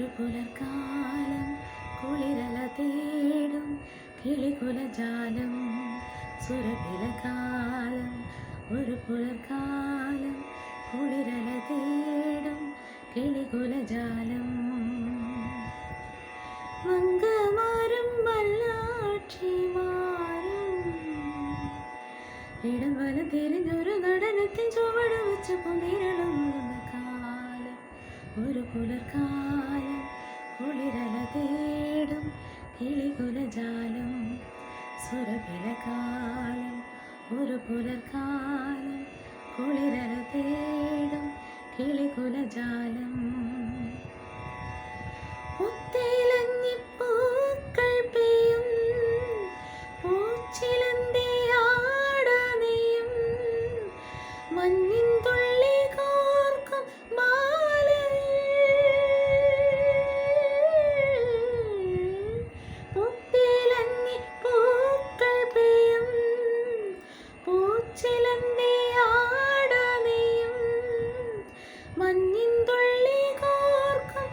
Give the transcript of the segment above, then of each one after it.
ഒരു പുലർക്കാലം കുളിരല തേടും കിളികുലജാലം സുരഭിലകാലം ഒരു പുലർക്കാലം കുളിരല തേടും കിളികുലജാലം മംഗമാരും വല്ലാക്ഷിമാരും ഇടം വലം തിരിഞ്ഞൊരു നടനത്തിൻ ചുവട് വെച്ച് പൊന്നിരളുന്ന കാലം ഒരു പുലർക്കാലം കുളിരല തേടും കിളികുലജാലം സുരഭിലകാലം ഒരു പുലർക്കാലം കുളിരല തേടും കിളികുലജാലം പൂക്കൾ പെയ്യും പൂച്ചിലന്തിയാടനെയും മഞ്ഞിൻ തുള്ളി കോർക്കും പൂക്കൾ പെയ്യും പൂച്ചിലന്തിയാടനെയും മഞ്ഞിൻ തുള്ളി കോർക്കും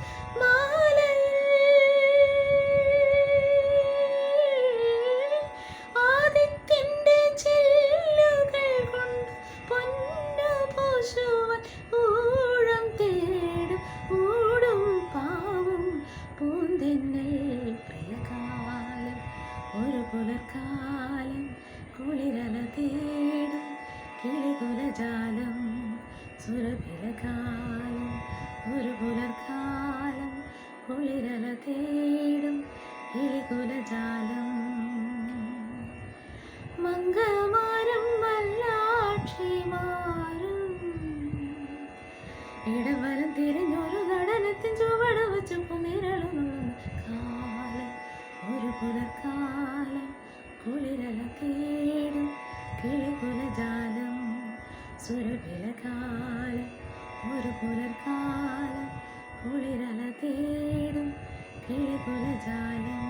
ആദിത്യന്റെ ചെല്ലുകൾ കൊണ്ട് പൊന്നു പൂശുവാൻ ഊഴം തേടും ഊടും പാവും പൂന്തെന്നൽ പ്രിയകാലം ഒരു പുലർക്കാലം കുളിരല തേടും കിളികുലജാലം സുരഭിലകാലം ഒരു പുലർക്കാലം കുളിരല തേടും കിളികുലജാലം മംഗമാരും വല്ലാക്ഷിമാരും ഇടവലം തിരിഞ്ഞൊരു നടനത്തിൻ ചുവട് വെച്ച് പൊന്നിരളുന്ന കാലം ഒരു പുലർക്കാലം കുളിരല തേടും കിളികുലജാലം സുരഭിലകാലം ഒരു പുലർക്കാലം കുളിരല തേടും കിളികുലജാലം